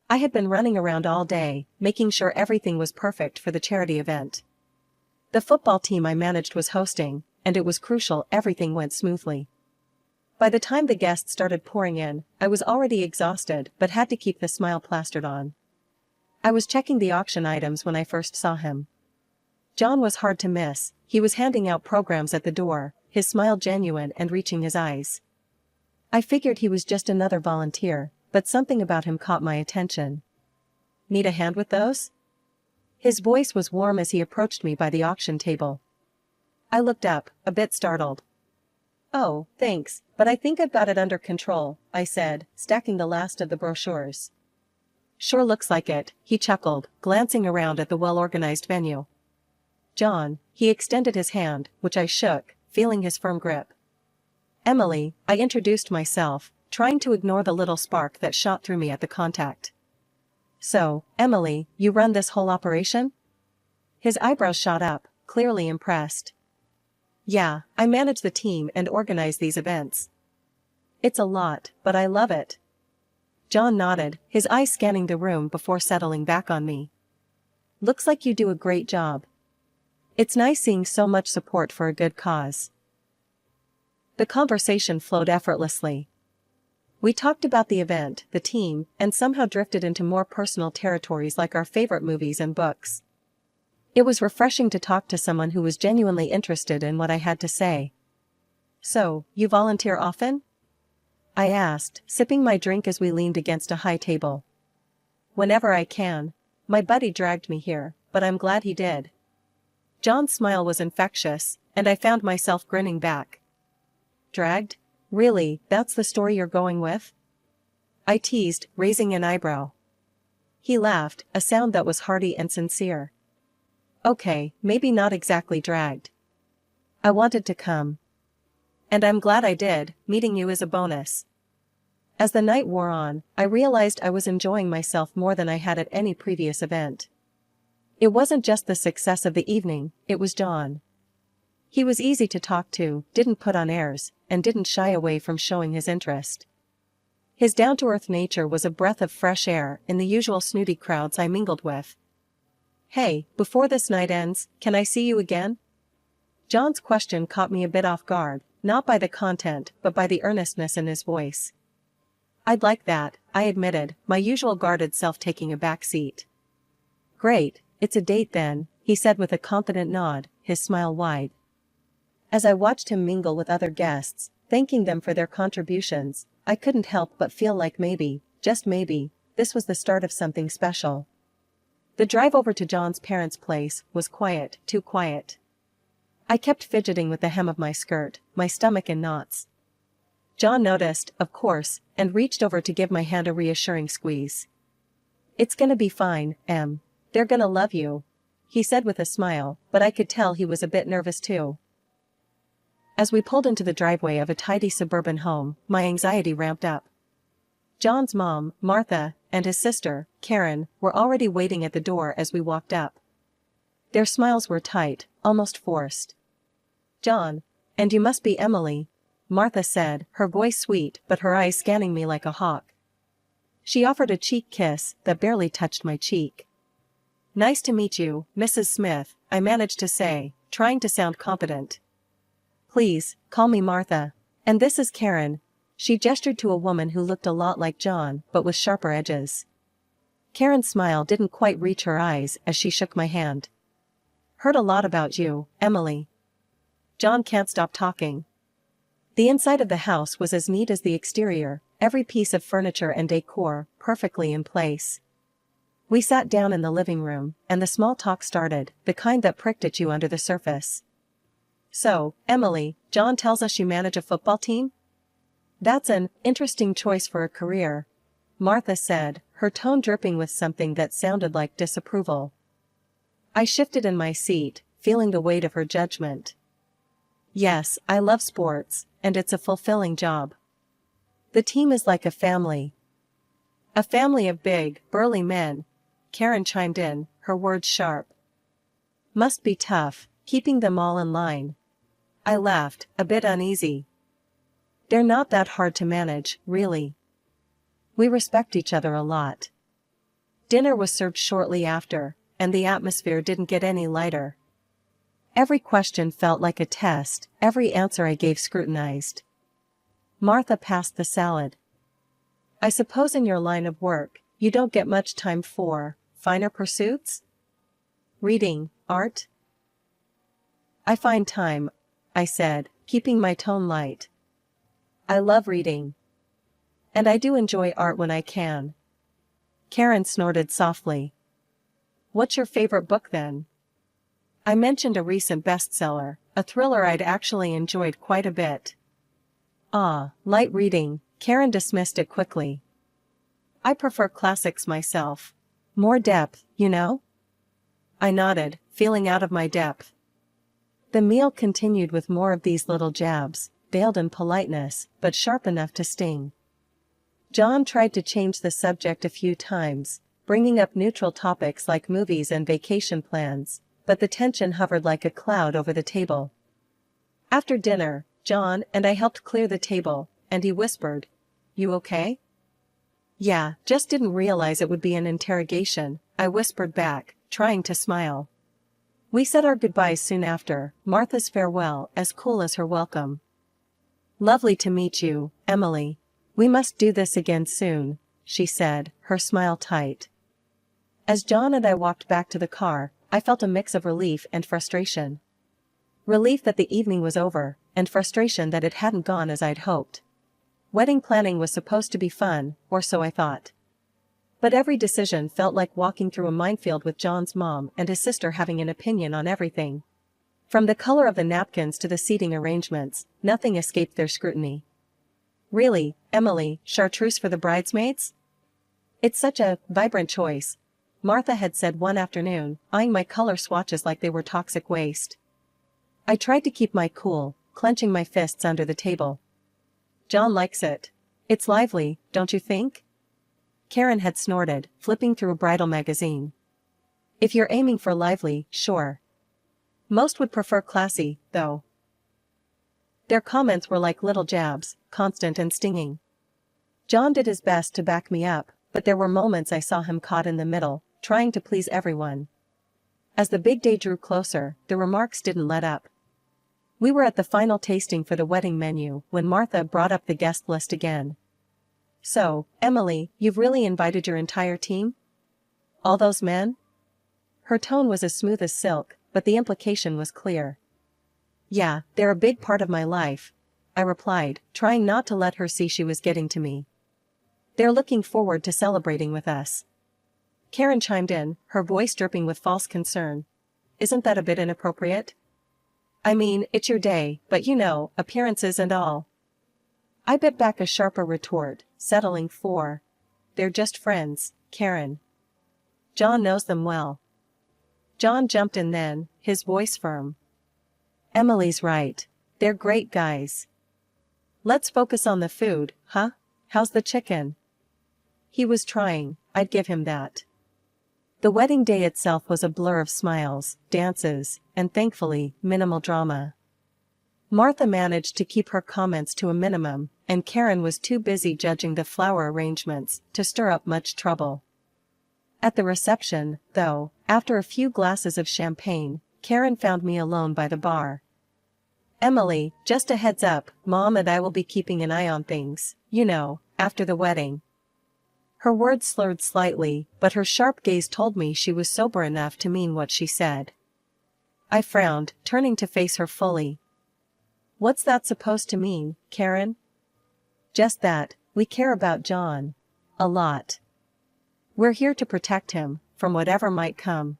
I had been running around all day, making sure everything was perfect for the charity event. The football team I managed was hosting, and it was crucial everything went smoothly. By the time the guests started pouring in, I was already exhausted but had to keep the smile plastered on. I was checking the auction items when I first saw him. John was hard to miss. He was handing out programs at the door, his smile genuine and reaching his eyes. I figured he was just another volunteer, but something about him caught my attention. "Need a hand with those?" His voice was warm as he approached me by the auction table. I looked up, a bit startled. "Oh, thanks, but I think I've got it under control," I said, stacking the last of the brochures. "Sure looks like it," he chuckled, glancing around at the well-organized venue. "John," he extended his hand, which I shook, feeling his firm grip. "Emily," I introduced myself, trying to ignore the little spark that shot through me at the contact. "So, Emily, you run this whole operation?" His eyebrows shot up, clearly impressed. "Yeah, I manage the team and organize these events. It's a lot, but I love it." John nodded, his eyes scanning the room before settling back on me. "Looks like you do a great job. It's nice seeing so much support for a good cause." The conversation flowed effortlessly. We talked about the event, the team, and somehow drifted into more personal territories like our favorite movies and books. It was refreshing to talk to someone who was genuinely interested in what I had to say. "So, you volunteer often?" I asked, sipping my drink as we leaned against a high table. "Whenever I can. My buddy dragged me here, but I'm glad he did." John's smile was infectious, and I found myself grinning back. "Dragged? Really, that's the story you're going with?" I teased, raising an eyebrow. He laughed, a sound that was hearty and sincere. "Okay, maybe not exactly dragged. I wanted to come. And I'm glad I did, meeting you is a bonus." As the night wore on, I realized I was enjoying myself more than I had at any previous event. It wasn't just the success of the evening, it was John. He was easy to talk to, didn't put on airs, and didn't shy away from showing his interest. His down-to-earth nature was a breath of fresh air in the usual snooty crowds I mingled with. "Hey, before this night ends, can I see you again?" John's question caught me a bit off guard, not by the content but by the earnestness in his voice. "I'd like that," I admitted, my usual guarded self taking a back seat. "Great, it's a date then," he said with a confident nod, his smile wide. As I watched him mingle with other guests, thanking them for their contributions, I couldn't help but feel like maybe, just maybe, this was the start of something special. The drive over to John's parents' place was quiet, too quiet. I kept fidgeting with the hem of my skirt, my stomach in knots. John noticed, of course, and reached over to give my hand a reassuring squeeze. "It's gonna be fine, Em. They're gonna love you," he said with a smile, but I could tell he was a bit nervous too. As we pulled into the driveway of a tidy suburban home, my anxiety ramped up. John's mom, Martha, and his sister, Karen, were already waiting at the door as we walked up. Their smiles were tight, almost forced. "John, and you must be Emily," Martha said, her voice sweet but her eyes scanning me like a hawk. She offered a cheek kiss that barely touched my cheek. "Nice to meet you, Mrs. Smith," I managed to say, trying to sound confident. "Please, call me Martha. And this is Karen." She gestured to a woman who looked a lot like John, but with sharper edges. Karen's smile didn't quite reach her eyes as she shook my hand. "Heard a lot about you, Emily." John can't stop talking. The inside of the house was as neat as the exterior, every piece of furniture and decor perfectly in place. We sat down in the living room, and the small talk started, the kind that pricked at you under the surface. "So, Emily, John tells us you manage a football team?" "That's an interesting choice for a career," Martha said, her tone dripping with something that sounded like disapproval. I shifted in my seat, feeling the weight of her judgment. "Yes, I love sports, and it's a fulfilling job. The team is like a family." "A family of big, burly men," Karen chimed in, her words sharp. "Must be tough, keeping them all in line." I laughed, a bit uneasy. "They're not that hard to manage, really. We respect each other a lot." Dinner was served shortly after, and the atmosphere didn't get any lighter. Every question felt like a test, every answer I gave scrutinized. Martha passed the salad. "I suppose in your line of work, you don't get much time for finer pursuits? Reading, art?" "I find time," I said, keeping my tone light. "I love reading. And I do enjoy art when I can." Karen snorted softly. "What's your favorite book then?" I mentioned a recent bestseller, a thriller I'd actually enjoyed quite a bit. "Ah, light reading," Karen dismissed it quickly. "I prefer classics myself. More depth, you know?" I nodded, feeling out of my depth. The meal continued with more of these little jabs, veiled in politeness, but sharp enough to sting. John tried to change the subject a few times, bringing up neutral topics like movies and vacation plans, but the tension hovered like a cloud over the table. After dinner, John and I helped clear the table, and he whispered, "You okay?" "Yeah, just didn't realize it would be an interrogation," I whispered back, trying to smile. We said our goodbyes soon after, Martha's farewell as cool as her welcome. "Lovely to meet you, Emily. We must do this again soon," she said, her smile tight. As John and I walked back to the car, I felt a mix of relief and frustration. Relief that the evening was over, and frustration that it hadn't gone as I'd hoped. Wedding planning was supposed to be fun, or so I thought. But every decision felt like walking through a minefield with John's mom and his sister having an opinion on everything. From the color of the napkins to the seating arrangements, nothing escaped their scrutiny. "Really, Emily, chartreuse for the bridesmaids? It's such a vibrant choice," Martha had said one afternoon, eyeing my color swatches like they were toxic waste. I tried to keep my cool, clenching my fists under the table. "John likes it. It's lively, don't you think?" Karen had snorted, flipping through a bridal magazine. "If you're aiming for lively, sure. Most would prefer classy, though." Their comments were like little jabs, constant and stinging. John did his best to back me up, but there were moments I saw him caught in the middle, trying to please everyone. As the big day drew closer, the remarks didn't let up. We were at the final tasting for the wedding menu when Martha brought up the guest list again. "So, Emily, you've really invited your entire team? All those men?" Her tone was as smooth as silk, but the implication was clear. "Yeah, they're a big part of my life," I replied, trying not to let her see she was getting to me. "They're looking forward to celebrating with us." Karen chimed in, her voice dripping with false concern. "Isn't that a bit inappropriate?" "I mean, it's your day, but you know, appearances and all." I bit back a sharper retort, settling for, "They're just friends, Karen. John knows them well." John jumped in then, his voice firm. "Emily's right. They're great guys. Let's focus on the food, huh? How's the chicken?" He was trying, I'd give him that. The wedding day itself was a blur of smiles, dances, and thankfully, minimal drama. Martha managed to keep her comments to a minimum, and Karen was too busy judging the flower arrangements to stir up much trouble. At the reception, though, after a few glasses of champagne, Karen found me alone by the bar. "Emily, just a heads up, Mom and I will be keeping an eye on things, you know, after the wedding." Her words slurred slightly, but her sharp gaze told me she was sober enough to mean what she said. I frowned, turning to face her fully. "What's that supposed to mean, Karen?" "Just that, we care about John. A lot. We're here to protect him, from whatever might come."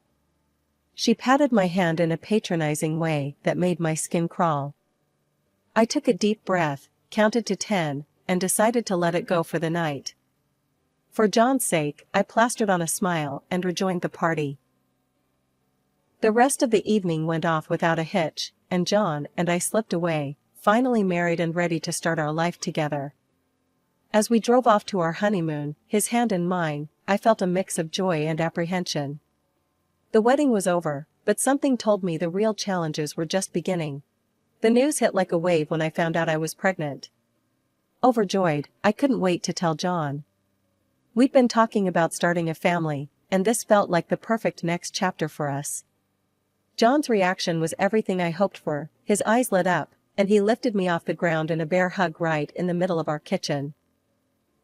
She patted my hand in a patronizing way that made my skin crawl. I took a deep breath, counted to 10, and decided to let it go for the night. For John's sake, I plastered on a smile and rejoined the party. The rest of the evening went off without a hitch, and John and I slipped away, finally married and ready to start our life together. As we drove off to our honeymoon, his hand in mine, I felt a mix of joy and apprehension. The wedding was over, but something told me the real challenges were just beginning. The news hit like a wave when I found out I was pregnant. Overjoyed, I couldn't wait to tell John. We'd been talking about starting a family, and this felt like the perfect next chapter for us. John's reaction was everything I hoped for. His eyes lit up, and he lifted me off the ground in a bear hug right in the middle of our kitchen.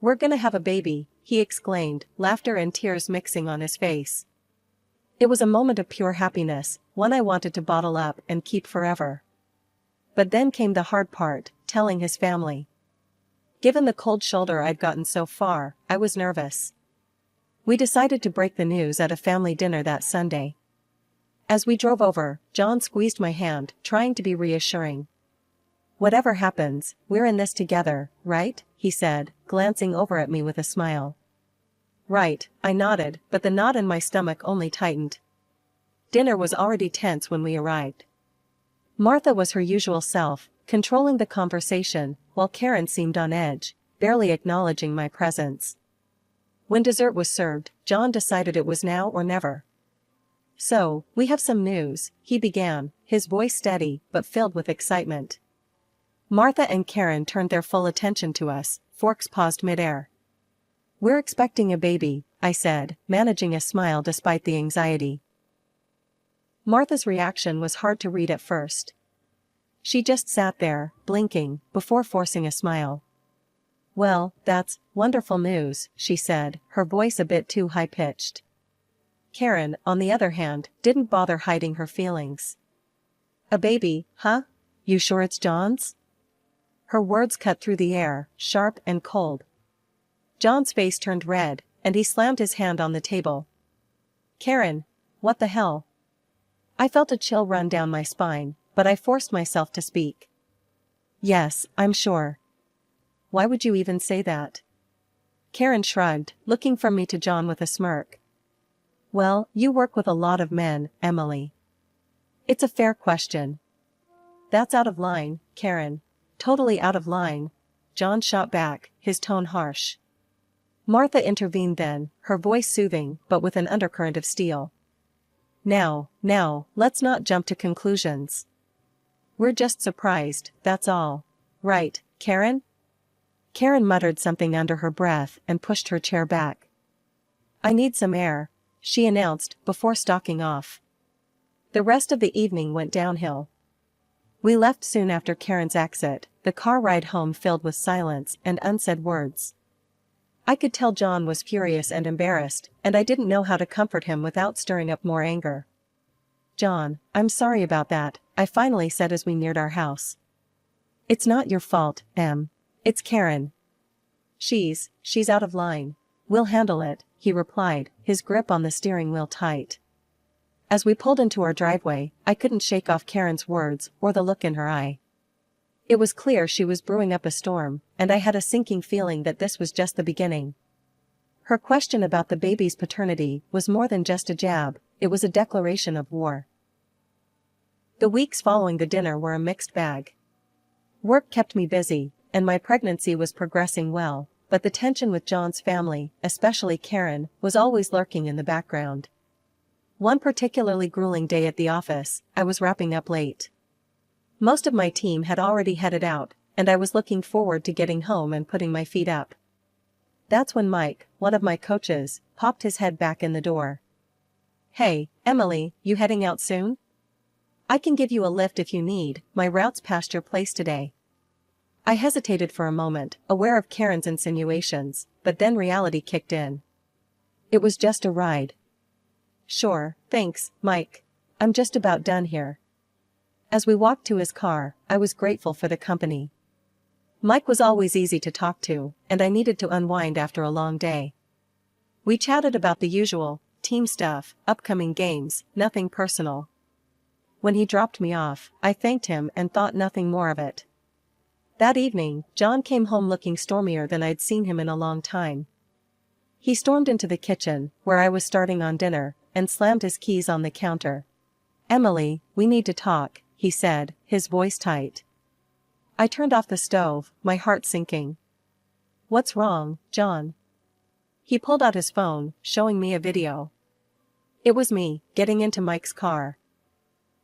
"We're gonna have a baby," he exclaimed, laughter and tears mixing on his face. It was a moment of pure happiness, one I wanted to bottle up and keep forever. But then came the hard part, telling his family. Given the cold shoulder I'd gotten so far, I was nervous. We decided to break the news at a family dinner that Sunday. As we drove over, John squeezed my hand, trying to be reassuring. "Whatever happens, we're in this together, right?" he said, glancing over at me with a smile. "Right," I nodded, but the knot in my stomach only tightened. Dinner was already tense when we arrived. Martha was her usual self, controlling the conversation, while Karen seemed on edge, barely acknowledging my presence. When dessert was served, John decided it was now or never. "So, we have some news," he began, his voice steady but filled with excitement. Martha and Karen turned their full attention to us, forks paused midair. "We're expecting a baby," I said, managing a smile despite the anxiety. Martha's reaction was hard to read at first. She just sat there, blinking, before forcing a smile. "Well, that's wonderful news," she said, her voice a bit too high-pitched. Karen, on the other hand, didn't bother hiding her feelings. "A baby, huh? You sure it's John's?" Her words cut through the air, sharp and cold. John's face turned red, and he slammed his hand on the table. "Karen, what the hell?" I felt a chill run down my spine, but I forced myself to speak. "Yes, I'm sure." "Why would you even say that?" Karen shrugged, looking from me to John with a smirk. "Well, you work with a lot of men, Emily. It's a fair question." "That's out of line, Karen. Totally out of line," John shot back, his tone harsh. Martha intervened then, her voice soothing but with an undercurrent of steel. Now, let's not jump to conclusions. We're just surprised, that's all. Right, Karen?" Karen muttered something under her breath and pushed her chair back. "I need some air," she announced, before stalking off. The rest of the evening went downhill. We left soon after Karen's exit, the car ride home filled with silence and unsaid words. I could tell John was furious and embarrassed, and I didn't know how to comfort him without stirring up more anger. "John, I'm sorry about that," I finally said as we neared our house. "It's not your fault, Em. It's Karen. She's out of line. We'll handle it," he replied, his grip on the steering wheel tight. As we pulled into our driveway, I couldn't shake off Karen's words or the look in her eye. It was clear she was brewing up a storm, and I had a sinking feeling that this was just the beginning. Her question about the baby's paternity was more than just a jab, it was a declaration of war. The weeks following the dinner were a mixed bag. Work kept me busy, and my pregnancy was progressing well, but the tension with John's family, especially Karen, was always lurking in the background. One particularly grueling day at the office, I was wrapping up late. Most of my team had already headed out, and I was looking forward to getting home and putting my feet up. That's when Mike, one of my coaches, popped his head back in the door. "Hey, Emily, you heading out soon? I can give you a lift if you need, my route's past your place today." I hesitated for a moment, aware of Karen's insinuations, but then reality kicked in. It was just a ride. "Sure, thanks, Mike. I'm just about done here." As we walked to his car, I was grateful for the company. Mike was always easy to talk to, and I needed to unwind after a long day. We chatted about the usual, team stuff, upcoming games, nothing personal. When he dropped me off, I thanked him and thought nothing more of it. That evening, John came home looking stormier than I'd seen him in a long time. He stormed into the kitchen, where I was starting on dinner, and slammed his keys on the counter. "Emily, we need to talk," he said, his voice tight. I turned off the stove, my heart sinking. "What's wrong, John?" He pulled out his phone, showing me a video. It was me, getting into Mike's car.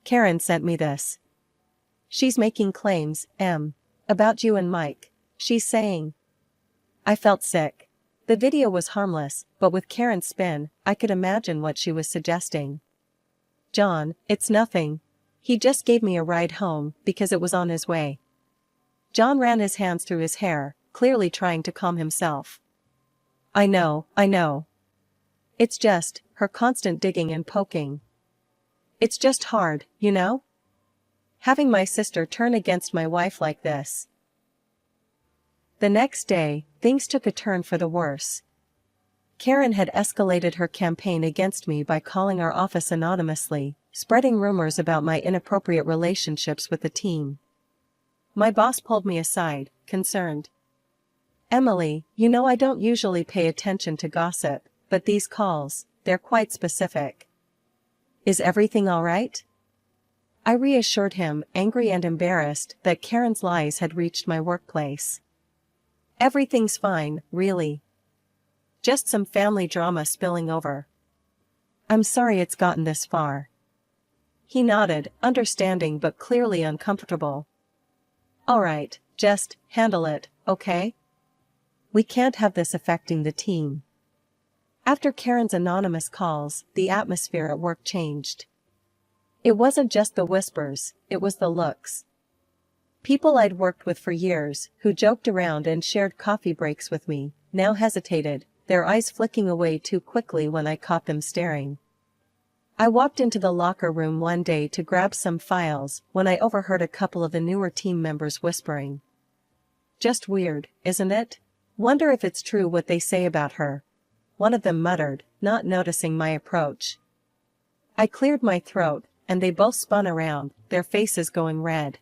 "Karen sent me this. She's making claims, about you and Mike. She's saying..." I felt sick. The video was harmless, but with Karen's spin, I could imagine what she was suggesting. John, it's nothing. He just gave me a ride home because it was on his way. John ran his hands through his hair, clearly trying to calm himself. I know. It's just, her constant digging and poking. It's just hard, you know? Having my sister turn against my wife like this. The next day, things took a turn for the worse. Karen had escalated her campaign against me by calling our office anonymously, spreading rumors about my inappropriate relationships with the team. My boss pulled me aside, concerned. Emily, you know I don't usually pay attention to gossip, but these calls, they're quite specific. Is everything all right? I reassured him, angry and embarrassed, that Karen's lies had reached my workplace. Everything's fine, really. Just some family drama spilling over. I'm sorry it's gotten this far. He nodded, understanding but clearly uncomfortable. All right, just handle it, okay? We can't have this affecting the team. After Karen's anonymous calls, the atmosphere at work changed. It wasn't just the whispers, it was the looks. People I'd worked with for years, who joked around and shared coffee breaks with me, now hesitated, their eyes flicking away too quickly when I caught them staring. I walked into the locker room one day to grab some files when I overheard a couple of the newer team members whispering. Just weird, isn't it? Wonder if it's true what they say about her. One of them muttered, not noticing my approach. I cleared my throat, and they both spun around, their faces going red.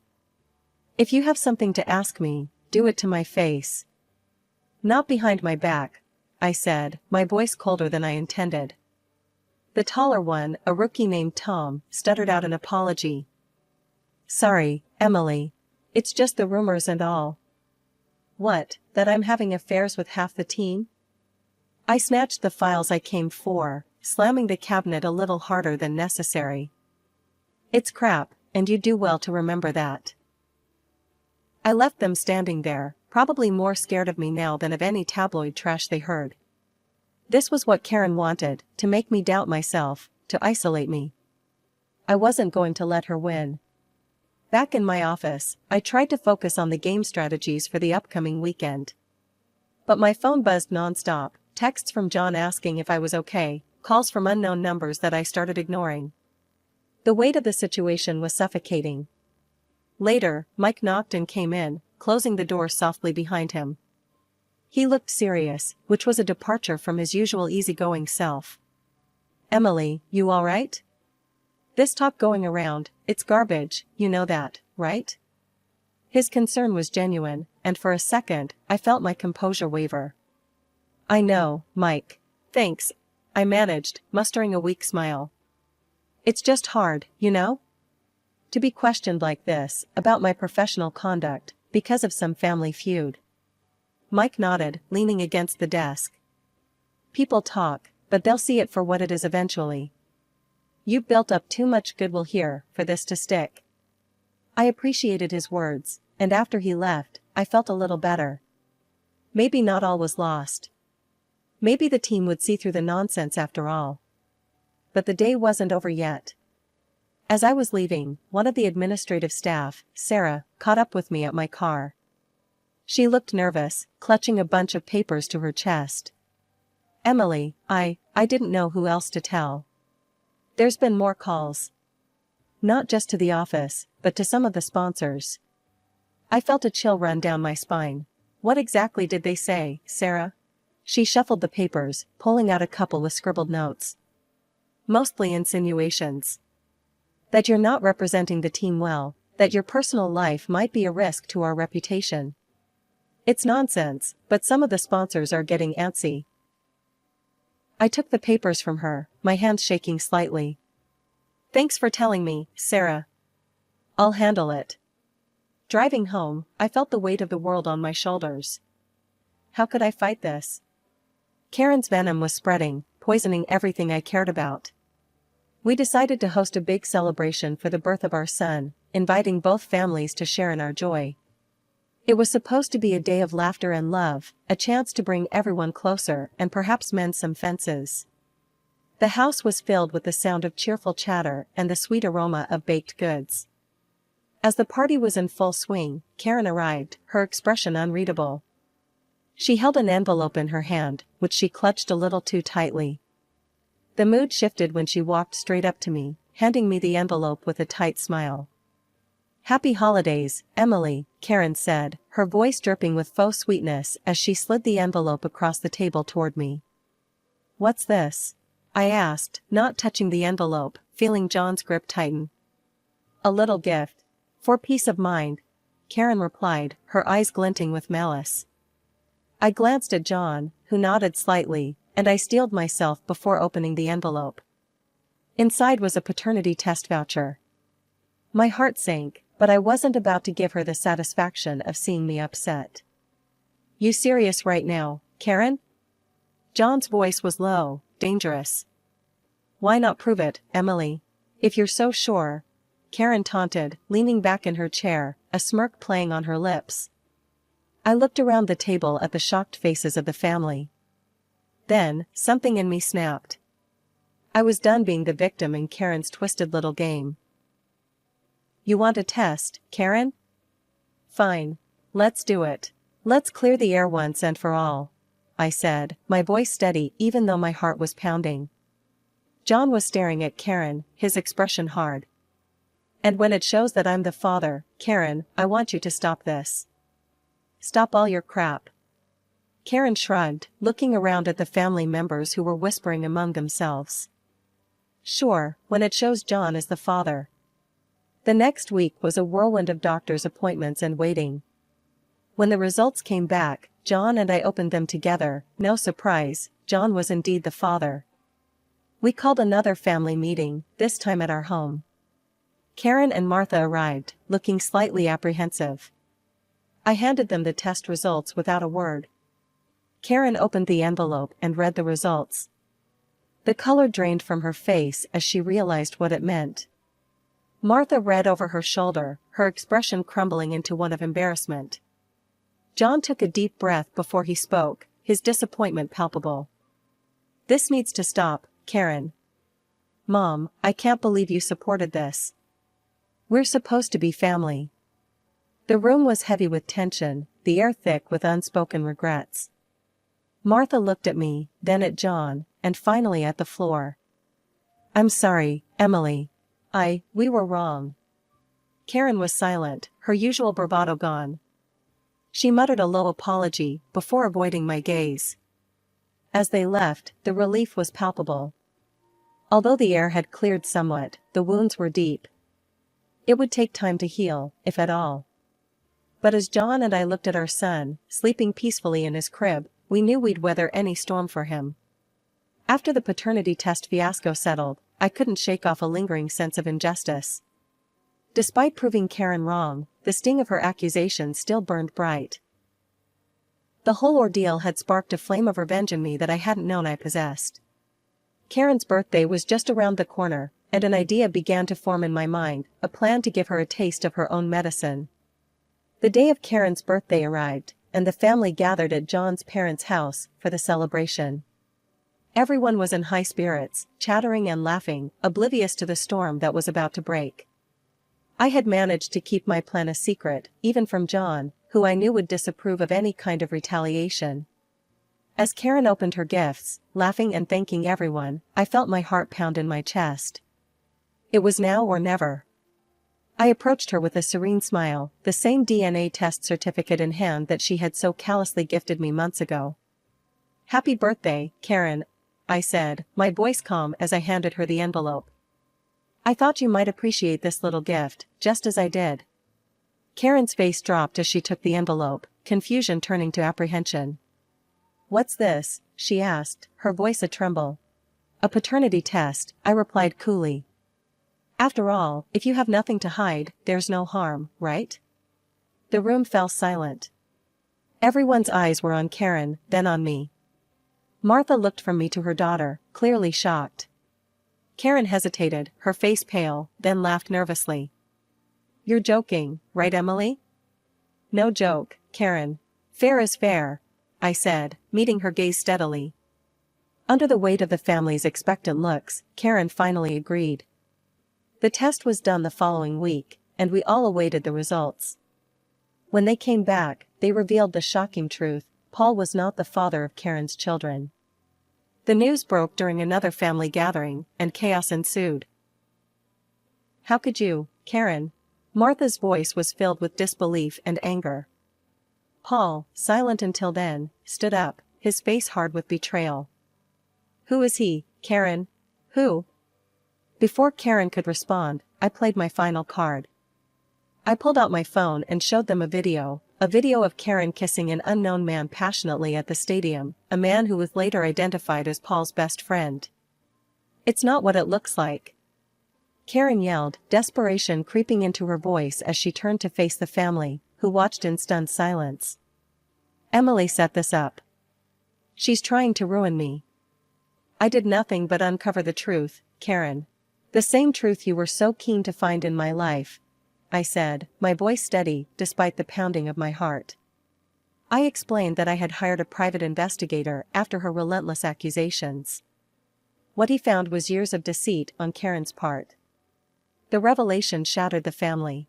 If you have something to ask me, do it to my face. Not behind my back, I said, my voice colder than I intended. The taller one, a rookie named Tom, stuttered out an apology. Sorry, Emily. It's just the rumors and all. What, that I'm having affairs with half the team? I snatched the files I came for, slamming the cabinet a little harder than necessary. It's crap, and you do well to remember that. I left them standing there, probably more scared of me now than of any tabloid trash they heard. This was what Karen wanted, to make me doubt myself, to isolate me. I wasn't going to let her win. Back in my office, I tried to focus on the game strategies for the upcoming weekend. But my phone buzzed nonstop, texts from John asking if I was okay, calls from unknown numbers that I started ignoring. The weight of the situation was suffocating. Later, Mike knocked and came in, closing the door softly behind him. He looked serious, which was a departure from his usual easygoing self. Emily, you all right? This talk going around, it's garbage, you know that, right? His concern was genuine, and for a second, I felt my composure waver. I know, Mike. Thanks, I managed, mustering a weak smile. It's just hard, you know? To be questioned like this, about my professional conduct, because of some family feud. Mike nodded, leaning against the desk. People talk, but they'll see it for what it is eventually. You built up too much goodwill here, for this to stick. I appreciated his words, and after he left, I felt a little better. Maybe not all was lost. Maybe the team would see through the nonsense after all. But the day wasn't over yet. As I was leaving, one of the administrative staff, Sarah, caught up with me at my car. She looked nervous, clutching a bunch of papers to her chest. Emily, I didn't know who else to tell. There's been more calls. Not just to the office, but to some of the sponsors. I felt a chill run down my spine. What exactly did they say, Sarah? She shuffled the papers, pulling out a couple with scribbled notes. Mostly insinuations. That you're not representing the team well, that your personal life might be a risk to our reputation. It's nonsense, but some of the sponsors are getting antsy. I took the papers from her, my hands shaking slightly. Thanks for telling me, Sarah. I'll handle it. Driving home, I felt the weight of the world on my shoulders. How could I fight this? Karen's venom was spreading, poisoning everything I cared about. We decided to host a big celebration for the birth of our son, inviting both families to share in our joy. It was supposed to be a day of laughter and love, a chance to bring everyone closer and perhaps mend some fences. The house was filled with the sound of cheerful chatter and the sweet aroma of baked goods. As the party was in full swing, Karen arrived, her expression unreadable. She held an envelope in her hand, which she clutched a little too tightly. The mood shifted when she walked straight up to me, handing me the envelope with a tight smile. "Happy holidays, Emily," Karen said, her voice dripping with faux sweetness as she slid the envelope across the table toward me. "What's this?" I asked, not touching the envelope, feeling John's grip tighten. "A little gift. For peace of mind," Karen replied, her eyes glinting with malice. I glanced at John, who nodded slightly, and I steeled myself before opening the envelope. Inside was a paternity test voucher. My heart sank, but I wasn't about to give her the satisfaction of seeing me upset. "You serious right now, Karen?" John's voice was low, dangerous. "Why not prove it, Emily? If you're so sure," Karen taunted, leaning back in her chair, a smirk playing on her lips. I looked around the table at the shocked faces of the family. Then, something in me snapped. I was done being the victim in Karen's twisted little game. "You want a test, Karen? Fine. Let's do it. Let's clear the air once and for all," I said, my voice steady even though my heart was pounding. John was staring at Karen, his expression hard. "And when it shows that I'm the father, Karen, I want you to stop this." "Stop all your crap." Karen shrugged, looking around at the family members who were whispering among themselves. "Sure, when it shows John is the father." The next week was a whirlwind of doctor's appointments and waiting. When the results came back, John and I opened them together. No surprise, John was indeed the father. We called another family meeting, this time at our home. Karen and Martha arrived, looking slightly apprehensive. I handed them the test results without a word. Karen opened the envelope and read the results. The color drained from her face as she realized what it meant. Martha read over her shoulder, her expression crumbling into one of embarrassment. John took a deep breath before he spoke, his disappointment palpable. "This needs to stop, Karen. Mom, I can't believe you supported this. We're supposed to be family." The room was heavy with tension, the air thick with unspoken regrets. Martha looked at me, then at John, and finally at the floor. "I'm sorry, Emily. We were wrong." Karen was silent, her usual bravado gone. She muttered a low apology, before avoiding my gaze. As they left, the relief was palpable. Although the air had cleared somewhat, the wounds were deep. It would take time to heal, if at all. But as John and I looked at our son, sleeping peacefully in his crib, we knew we'd weather any storm for him. After the paternity test fiasco settled, I couldn't shake off a lingering sense of injustice. Despite proving Karen wrong, the sting of her accusation still burned bright. The whole ordeal had sparked a flame of revenge in me that I hadn't known I possessed. Karen's birthday was just around the corner, and an idea began to form in my mind, a plan to give her a taste of her own medicine. The day of Karen's birthday arrived, and the family gathered at John's parents' house for the celebration. Everyone was in high spirits, chattering and laughing, oblivious to the storm that was about to break. I had managed to keep my plan a secret, even from John, who I knew would disapprove of any kind of retaliation. As Karen opened her gifts, laughing and thanking everyone, I felt my heart pound in my chest. It was now or never. I approached her with a serene smile, the same DNA test certificate in hand that she had so callously gifted me months ago. "Happy birthday, Karen," I said, my voice calm as I handed her the envelope. "I thought you might appreciate this little gift, just as I did." Karen's face dropped as she took the envelope, confusion turning to apprehension. "What's this?" she asked, her voice a tremble. "A paternity test," I replied coolly. "After all, if you have nothing to hide, there's no harm, right?" The room fell silent. Everyone's eyes were on Karen, then on me. Martha looked from me to her daughter, clearly shocked. Karen hesitated, her face pale, then laughed nervously. "You're joking, right, Emily?" No joke, Karen. Fair is fair, I said, meeting her gaze steadily. Under the weight of the family's expectant looks, Karen finally agreed. The test was done the following week, and we all awaited the results. When they came back, they revealed the shocking truth: Paul was not the father of Karen's children. The news broke during another family gathering, and chaos ensued. How could you, Karen? Martha's voice was filled with disbelief and anger. Paul, silent until then, stood up, his face hard with betrayal. Who is he, Karen? Who? Before Karen could respond, I played my final card. I pulled out my phone and showed them a video of Karen kissing an unknown man passionately at the stadium, a man who was later identified as Paul's best friend. It's not what it looks like, Karen yelled, desperation creeping into her voice as she turned to face the family, who watched in stunned silence. Emily set this up. She's trying to ruin me. I did nothing but uncover the truth, Karen. The same truth you were so keen to find in my life, I said, my voice steady, despite the pounding of my heart. I explained that I had hired a private investigator after her relentless accusations. What he found was years of deceit on Karen's part. The revelation shattered the family.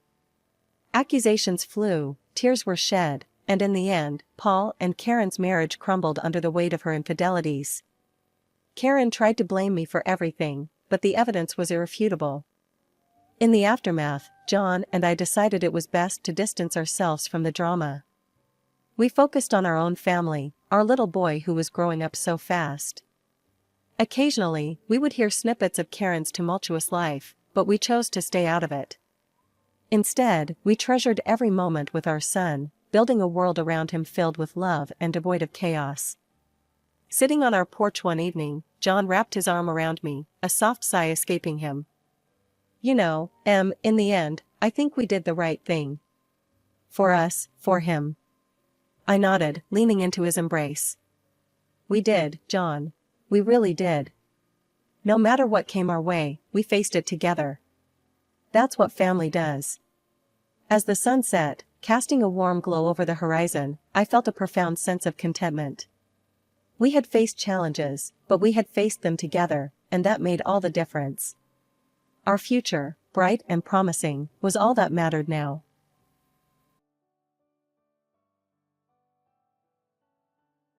Accusations flew, tears were shed, and in the end, Paul and Karen's marriage crumbled under the weight of her infidelities. Karen tried to blame me for everything, but the evidence was irrefutable. In the aftermath, John and I decided it was best to distance ourselves from the drama. We focused on our own family, our little boy who was growing up so fast. Occasionally, we would hear snippets of Karen's tumultuous life, but we chose to stay out of it. Instead, we treasured every moment with our son, building a world around him filled with love and devoid of chaos. Sitting on our porch one evening, John wrapped his arm around me, a soft sigh escaping him. You know, in the end, I think we did the right thing. For us, for him. I nodded, leaning into his embrace. We did, John. We really did. No matter what came our way, we faced it together. That's what family does. As the sun set, casting a warm glow over the horizon, I felt a profound sense of contentment. We had faced challenges, but we had faced them together, and that made all the difference. Our future, bright and promising, was all that mattered now.